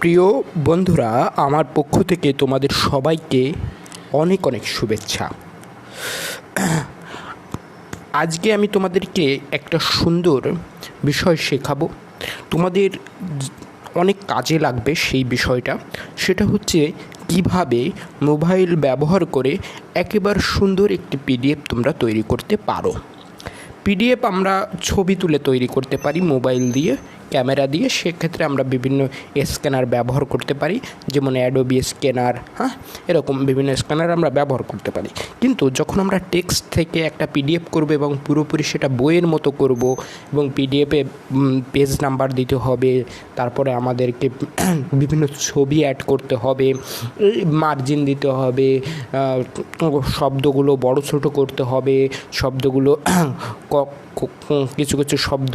প্রিয় বন্ধুরা, আমার পক্ষ থেকে তোমাদের সবাইকে অনেক অনেক শুভেচ্ছা। আজকে আমি তোমাদেরকে একটা সুন্দর বিষয় শেখাবো, তোমাদের অনেক কাজে লাগবে সেই বিষয়টা। সেটা হচ্ছে কিভাবে মোবাইল ব্যবহার করে একেবারে সুন্দর একটি পিডিএফ তোমরা তৈরি করতে পারো। পিডিএফ আমরা ছবি তুলে তৈরি করতে পারি মোবাইল দিয়ে, ক্যামেরা দিয়ে। সেক্ষেত্রে আমরা বিভিন্ন স্ক্যানার ব্যবহার করতে পারি, যেমন অ্যাডোবি স্ক্যানার, এরকম বিভিন্ন স্ক্যানার আমরা ব্যবহার করতে পারি। কিন্তু যখন আমরা টেক্সট থেকে একটা পিডিএফ করব এবং পুরোপুরি সেটা বইয়ের মতো করব এবং পিডিএফে পেজ নাম্বার দিতে হবে, তারপরে আমাদেরকে বিভিন্ন ছবি অ্যাড করতে হবে, মার্জিন দিতে হবে, শব্দগুলো বড় ছোট করতে হবে, শব্দগুলো কিছু কিছু শব্দ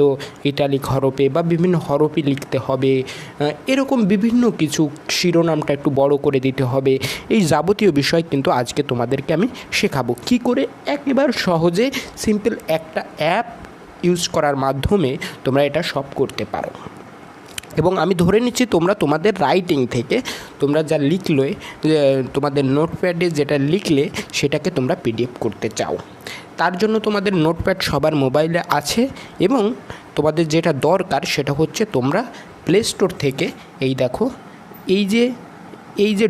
ইটালিক হরফে বা বিভিন্ন হরফে লিখতে হবে, এরকম বিভিন্ন কিছু, শিরোনামটা একটু বড় করে দিতে হবে। এই যাবতীয় বিষয় কিন্তু আজকে তোমাদেরকে আমি শেখাবো কী করে একেবারে সহজে সিম্পল একটা অ্যাপ ইউজ করার মাধ্যমে তোমরা এটা সব করতে পারো। এবং আমি ধরে নিচ্ছি তোমরা তোমাদের রাইটিং থেকে তোমরা যা লিখলে, তোমাদের নোটপ্যাডে যেটা লিখলে সেটাকে তোমরা পিডিএফ করতে চাও। তার জন্য তোমাদের নোটপ্যাড সবার মোবাইলে আছে এবং তোমাদের যেটা দরকার সেটা হচ্ছে তোমরা প্লে স্টোর থেকে এই দেখো, এই যে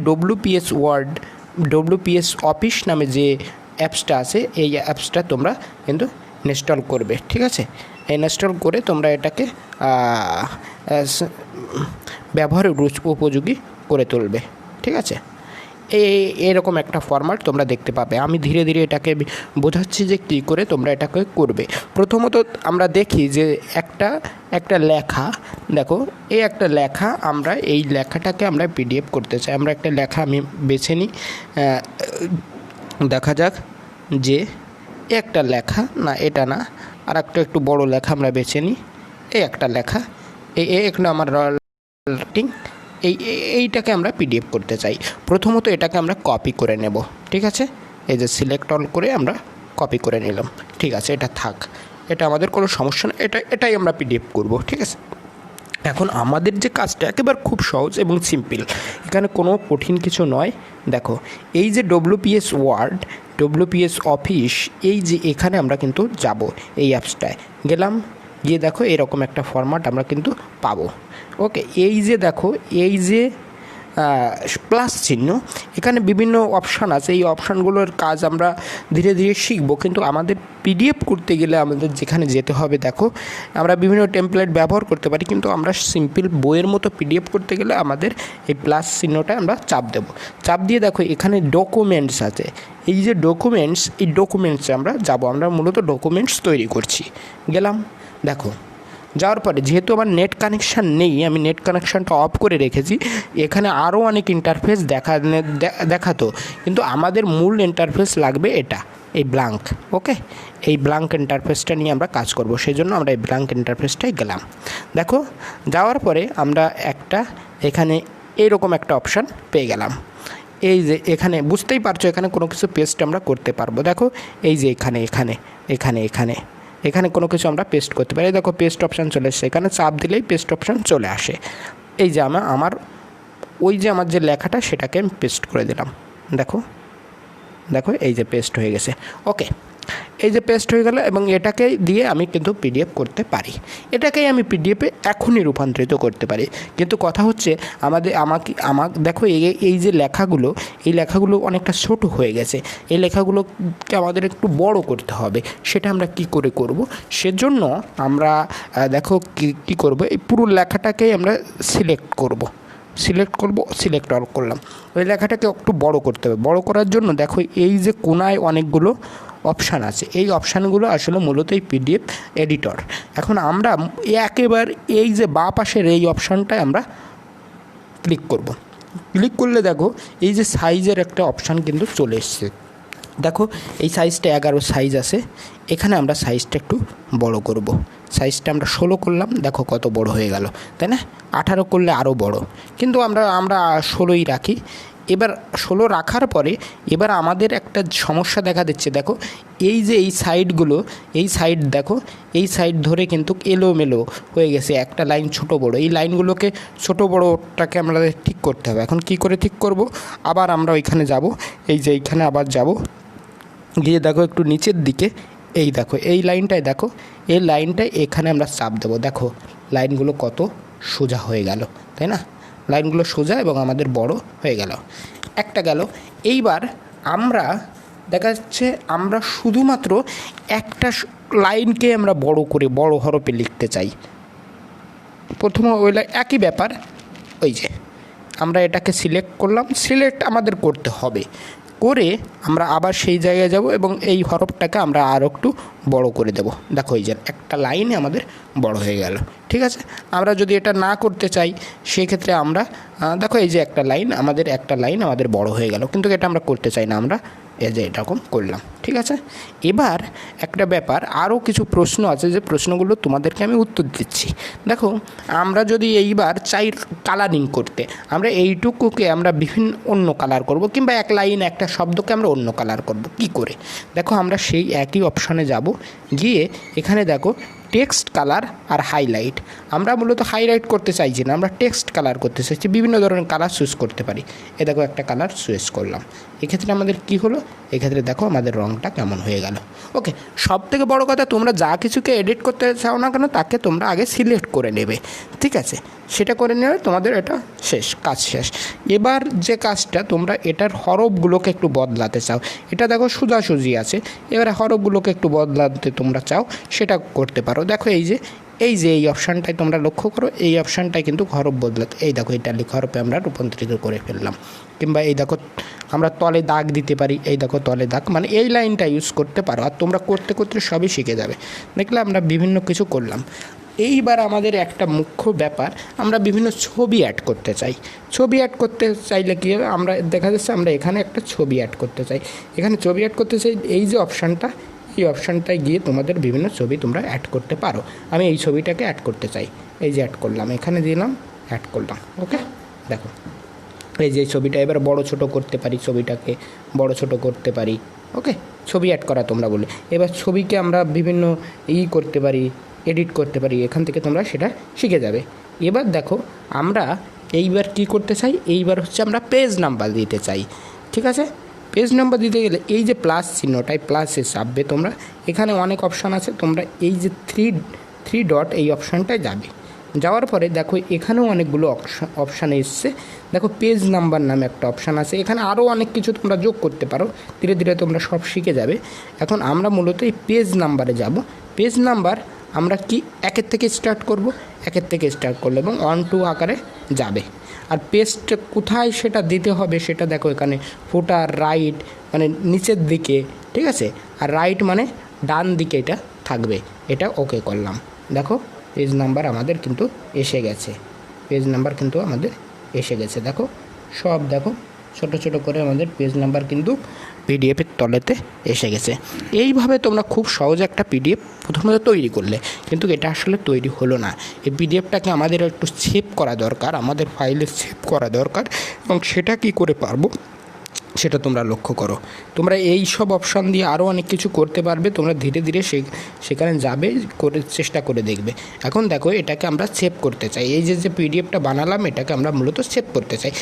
ডব্লিউপিএস অফিস নামে যে অ্যাপসটা আছে, এই অ্যাপসটা তোমরা কিন্তু ইনস্টল করবে। ঠিক আছে, ইনস্টল করে তোমরা এটাকে ব্যবহারের উপযোগী করে তুলবে। ঠিক আছে, এরকম একটা ফরম্যাট তোমরা দেখতে পাবে। আমি ধীরে ধীরে এটাকে বোঝাচ্ছি যে কী করে তোমরা এটাকে করবে। প্রথমত আমরা দেখি যে একটা লেখা, দেখো এই একটা লেখা, আমরা এই লেখাটাকে আমরা পিডিএফ করতে চাই। আমরা একটা লেখা আমি বেছে নিই, দেখা যাক যে একটা লেখা, না এটা না, আর একটু বড় লেখা আমরা বেছে নিই। এই একটা লেখা, একটা আমার রাইটিং, এইটাকে আমরা পিডিএফ করতে চাই। প্রথমত এটাকে আমরা কপি করে নেব। ঠিক আছে, এই যে সিলেক্ট অল করে আমরা কপি করে নিলাম। ঠিক আছে, এটা থাক, এটা আমাদের কোনো সমস্যা না, এটাই আমরা পিডিএফ করব। ঠিক আছে, এখন আমাদের যে কাজটা একেবারে খুব সহজ এবং সিম্পল, এখানে কোনো কঠিন কিছু নয়। দেখো এই যে ডব্লিউপিএস অফিস, এই যে এখানে আমরা কিন্তু যাব, এই অ্যাপসটায় গেলাম, গিয়ে দেখো এরকম একটা ফরম্যাট আমরা কিন্তু পাবো। ওকে, এই যে দেখো, এই যে প্লাস চিহ্ন, এখানে বিভিন্ন অপশান আছে। এই অপশানগুলোর কাজ আমরা ধীরে ধীরে শিখবো, কিন্তু আমাদের পিডিএফ করতে গেলে আমাদের যেখানে যেতে হবে, দেখো আমরা বিভিন্ন টেমপ্লেট ব্যবহার করতে পারি, কিন্তু আমরা সিম্পল বইয়ের মতো পিডিএফ করতে গেলে আমাদের এই প্লাস চিহ্নটা আমরা চাপ দেব। চাপ দিয়ে দেখো এখানে ডকুমেন্টস আছে, এই যে ডকুমেন্টস, এই ডকুমেন্টসে আমরা যাব। আমরা মূলত ডকুমেন্টস তৈরি করছি। গেলাম, দেখো যাওয়ার পরে যেহেতু আমার নেট কানেকশান নেই, আমি নেট কানেকশানটা অফ করে রেখেছি। এখানে আরও অনেক ইন্টারফেস দেখাতো, কিন্তু আমাদের মূল ইন্টারফেস লাগবে এটা, এই ব্ল্যাঙ্ক। ওকে, এই ব্ল্যাঙ্ক ইন্টারফেসটা নিয়ে আমরা কাজ করব, সেই জন্য আমরা এই ব্ল্যাঙ্ক ইন্টারফেসটাই গেলাম। দেখো যাওয়ার পরে আমরা এখানে এইরকম একটা অপশান পেয়ে গেলাম। এই যে এখানে বুঝতেই পারছো, এখানে কোনো কিছু পেস্ট আমরা করতে পারবো। দেখো এই যে এখানে কোনো কিছু আমরা পেস্ট করতে পারি। দেখো পেস্ট অপশান চলে এসেছে, এখানে চাপ দিলেই পেস্ট অপশান চলে আসে। এই যে আমার যে লেখাটা সেটাকে আমি পেস্ট করে দিলাম। দেখো এই যে পেস্ট হয়ে গেছে। ওকে, এই যে পেস্ট হয়ে গেল এবং এটাকে দিয়ে আমি কিন্তু পিডিএফ করতে পারি। এটাকেই আমি পিডিএফে এখনই রূপান্তরিত করতে পারি। কিন্তু কথা হচ্ছে আমাকে দেখো এই যে লেখাগুলো, এই লেখাগুলো অনেকটা ছোট হয়ে গেছে। এই লেখাগুলোকে আমাদের একটু বড় করতে হবে। সেটা আমরা কি করে করব? সেজন্য আমরা দেখো কি করব, এই পুরো লেখাটাকেই আমরা সিলেক্ট অল করলাম। ওই লেখাটাকে একটু বড় করতে হবে। বড় করার জন্য দেখো এই যে কোনায় অনেকগুলো অপশান আছে, এই অপশানগুলো আসলে মূলত এই পিডিএফ এডিটর। এখন আমরা একেবারে এই যে বাঁ পাশের এই অপশানটায় আমরা ক্লিক করব। ক্লিক করলে দেখো এই যে সাইজের একটা অপশান কিন্তু চলে এসছে। দেখো এই সাইজটা 11 সাইজ আছে, এখানে আমরা সাইজটা একটু বড় করব। সাইজটা আমরা 16 করলাম, দেখো কত বড় হয়ে গেল, তাই না? 18 করলে আরও বড়, কিন্তু আমরা 16ই রাখি। এবার 16 রাখার পরে এবার আমাদের একটা সমস্যা দেখা দিচ্ছে। দেখো এই যে এই সাইডগুলো, এই সাইড দেখো, এই সাইড ধরে কিন্তু এলোমেলো হয়ে গেছে, একটা লাইন ছোট বড়। এই লাইনগুলোকে ছোট বড়টাকে আমরা ঠিক করতে হবে। এখন কি করে ঠিক করব? আবার আমরা ওইখানে যাব, এই যে এইখানে আবার যাব, গিয়ে দেখো একটু নিচের দিকে, এই দেখো এই লাইনটায়, দেখো এই লাইনটায় এখানে আমরা চাপ দেবো। দেখো লাইনগুলো কত সোজা হয়ে গেল, তাই না? লাইনগুলো সোজা এবং আমাদের বড় হয়ে গেল। একটা গেল। এইবার আমরা দেখা যাচ্ছে আমরা শুধুমাত্র একটা লাইনকে আমরা বড় করে বড় হরফে লিখতে চাই। প্রথমে ওই একই ব্যাপার, ওই যে আমরা এটাকে সিলেক্ট করলাম, সিলেক্ট আমাদের করতে হবে, করে আমরা আবার সেই জায়গায় যাব এবং এই হরফটাকে আমরা আরও একটু বড় করে দেব। দেখো এই যে একটা লাইনে আমাদের বড় হয়ে গেল, ঠিক আছে? আমরা যদি এটা না করতে চাই সেক্ষেত্রে আমরা দেখো এই যে একটা লাইন আমাদের বড় হয়ে গেল, কিন্তু এটা আমরা করতে চাই না, আমরা এই যে এরকম করলাম, ঠিক আছে? এবার একটা ব্যাপার, আরও কিছু প্রশ্ন আছে, যে প্রশ্নগুলো তোমাদেরকে আমি উত্তর দিচ্ছি। দেখো আমরা যদি এইবার চাই কালারিং করতে, আমরা এইটুকুকে আমরা বিভিন্ন অন্য কালার করব, কিংবা এক লাইন একটা শব্দকে আমরা অন্য কালার করব। কি করে? দেখো আমরা সেই একই অপশানে যাব, গিয়ে এখানে দেখো টেক্সট কালার আর হাইলাইট। আমরা মূলত হাইলাইট করতে চাইছি না, আমরা টেক্সট কালার করতে চাইছি। বিভিন্ন ধরনের কালার চুজ করতে পারি। এ দেখো একটা কালার চুজ করলাম, এক্ষেত্রে আমাদের কি হলো, এক্ষেত্রে দেখো আমাদের রঙটা কেমন হয়ে গেল। ওকে, সব থেকে বড় কথা, তোমরা যা কিছুকে এডিট করতে চাও না কেন তাকে তোমরা আগে সিলেক্ট করে নেবে, ঠিক আছে? সেটা করে নেবে, তোমাদের এটা শেষ, কাজ শেষ। এবার যে কাজটা, তোমরা এটার হরফগুলোকে একটু বদলাতে চাও, এটা দেখো সোজাসুজি আছে, এবারে হরফগুলোকে একটু বদলাতে তোমরা চাও, সেটা করতে পারো। দেখো এই অপশানটায় তোমরা লক্ষ্য করো, এই অপশানটায় কিন্তু হরফ বদলাতে, এই দেখো ইটালিক হরফে আমরা রূপান্তরিত করে ফেললাম। কিংবা এই দেখো আমরা তলে দাগ দিতে পারি, এই দেখো তলে দাগ, মানে এই লাইনটা ইউজ করতে পারো। আর তোমরা করতে করতে সবই শিখে যাবে। দেখলে আমরা বিভিন্ন কিছু করলাম। এইবার আমাদের একটা মুখ্য ব্যাপার, আমরা বিভিন্ন ছবি অ্যাড করতে চাই। ছবি অ্যাড করতে চাইলে কী হবে, আমরা দেখা যাচ্ছে আমরা এখানে একটা ছবি অ্যাড করতে চাই। এখানে ছবি অ্যাড করতে চাই, এই যে অপশানটা, এই অপশানটায় গিয়ে তোমাদের বিভিন্ন ছবি তোমরা অ্যাড করতে পারো। আমি এই ছবিটাকে অ্যাড করতে চাই, এই যে অ্যাড করলাম, এখানে দিলাম, অ্যাড করলাম। ওকে, দেখো এই যে ছবিটা এবার বড় ছোট করতে পারি, ছবিটাকে বড় ছোট করতে পারি। ওকে, ছবি অ্যাড করা তোমরা বলে, এবার ছবিকে আমরা বিভিন্ন করতে পারি, এডিট করতে পারি। এখান থেকে তোমরা সেটা শিখে যাবে। এবার দেখো আমরা এইবার কি করতে চাই, এইবার হচ্ছে আমরা পেজ নাম্বার দিতে চাই, ঠিক আছে? পেজ নাম্বার দিতে গেলে এই যে প্লাস চিহ্নটাই, প্লাসে চাপবে তোমরা, এখানে অনেক অপশান আছে, তোমরা এই যে থ্রি ডট এই অপশানটায় যাবে। যাওয়ার পরে দেখো এখানেও অনেকগুলো অপশান এসছে। দেখো পেজ নাম্বার নামে একটা অপশান আছে, এখানে আরও অনেক কিছু তোমরা যোগ করতে পারো, ধীরে ধীরে তোমরা সব শিখে যাবে। এখন আমরা মূলত এই পেজ নাম্বারে যাব। পেজ নাম্বার আমরা কি একের থেকে স্টার্ট করব, একের থেকে স্টার্ট করলে এবং 1 2 আকারে যাবে। আর পেজটা কোথায় সেটা দিতে হবে সেটা দেখো, এখানে ফুটার রাইট মানে নিচের দিকে, ঠিক আছে? আর রাইট মানে ডান দিকে এটা থাকবে। এটা ওকে করলাম। দেখো পেজ নাম্বার আমাদের কিন্তু এসে গেছে, পেজ নাম্বার কিন্তু আমাদের এসে গেছে। দেখো সব দেখো ছোট ছোট করে আমাদের পেজ নাম্বার কিন্তু পিডিএফের তলেতে এসে গেছে। এইভাবে তোমরা খুব সহজে একটা পিডিএফ প্রথমত তৈরি করলে, কিন্তু এটা আসলে তৈরি হলো না। এই পিডিএফটাকে আমাদের একটু সেভ করা দরকার, আমাদের ফাইলে সেভ করা দরকার, এবং সেটা কি করে পারবো সেটা তোমরা লক্ষ্য করো। তোমরা এই সব অপশান দিয়ে আরও অনেক কিছু করতে পারবে, তোমরা ধীরে ধীরে সেখানে যাবে, করে চেষ্টা করে দেখবে। এখন দেখো এটাকে আমরা সেভ করতে চাই, এই যে পিডিএফটা বানালাম এটাকে আমরা মূলত সেভ করতে চাই।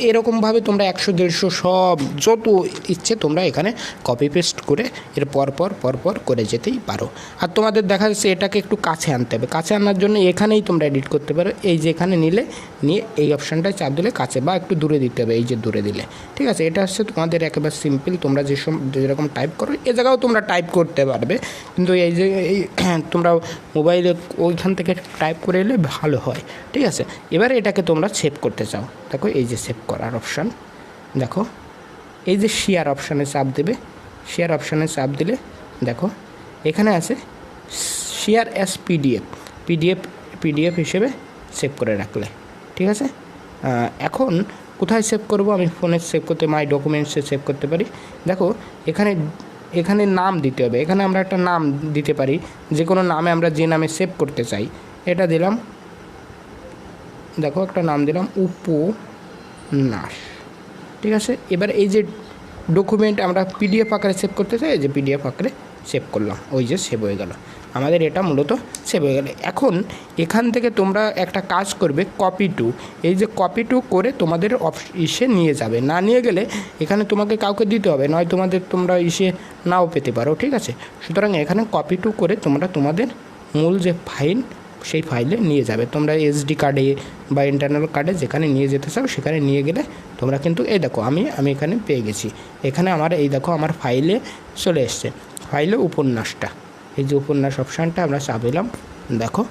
এরকমভাবে তোমরা 100 150 সব যত ইচ্ছে তোমরা এখানে কপি পেস্ট করে এর পরপর করে যেতেই পারো। আর তোমাদের দেখা যাচ্ছে এটাকে একটু কাছে আনতে হবে, কাছে আনার জন্য এখানেই তোমরা এডিট করতে পারো। এই যে এখানে নিয়ে এই অপশানটায় চাপ দিলে কাছে, বা একটু দূরে দিতে হবে, এই যে দূরে দিলে, ঠিক আছে? এটা হচ্ছে তোমাদের একেবারে সিম্পল, তোমরা যেরকম টাইপ করো এ জায়গাও তোমরা টাইপ করতে পারবে, কিন্তু এই যে তোমরা মোবাইলে ওইখান থেকে টাইপ করে এলে ভালো হয়, ঠিক আছে? এবারে এটাকে তোমরা সেভ করতে চাও, দেখো এই যে সেভ করার অপশান, দেখো এই যে শেয়ার অপশানে চাপ দেবে। শেয়ার অপশানে চাপ দিলে দেখো এখানে আছে শেয়ার অ্যাজ পিডিএফ হিসেবে সেভ করে রাখলে, ঠিক আছে? এখন কোথায় সেভ করব, আমি ফোনে সেভ করতে, মাই ডকুমেন্টসে সেভ করতে পারি। দেখো এখানে নাম দিতে হবে, এখানে আমরা একটা নাম দিতে পারি, যে কোনো নামে আমরা যে নামে সেভ করতে চাই এটা দিলাম। দেখো একটা নাম দিলাম উপন্যাস, ঠিক আছে। এবার এই যে ডকুমেন্ট আমরা পিডিএফ আকারে সেভ করতে চাই, এই যে পিডিএফ আকারে সেভ করলাম, ওই যে সেভ হয়ে গেল আমাদের, এটা মূলত সেভ হয়ে গেলে। এখন এখান থেকে তোমরা একটা কাজ করবে, কপি টু, এই যে কপি টু করে তোমাদের ইসে নিয়ে যাবে, না নিয়ে গেলে এখানে তোমাকে কাউকে দিতে হবে, নয় তোমরা ইসে নাও পেতে পারো, ঠিক আছে। সুতরাং এখানে কপি টু করে তোমরা তোমাদের মূল যে ফাইল সেই ফাইলে নিয়ে যাবে, তোমরা এসডি কার্ডে বা ইন্টারনাল কার্ডে যেখানে নিয়ে যেতে চাও সেখানে নিয়ে গেলে তোমরা কিন্তু এই দেখো আমি এখানে পেয়ে গেছি, এখানে আমার এই দেখো আমার ফাইলে চলে এসছে, ফাইলে উপন্যাসটা, এই যে উপন্যাস অপশানটা আমরা চাপিলাম, দেখো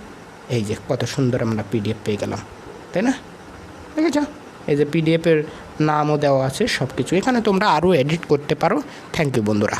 এই যে কত সুন্দর আমরা পিডিএফ পেয়ে গেলাম, তাই না? দেখেছ, এই যে পিডিএফের নামও দেওয়া আছে, সব কিছু। এখানে তোমরা আরও এডিট করতে পারো। থ্যাংক ইউ বন্ধুরা।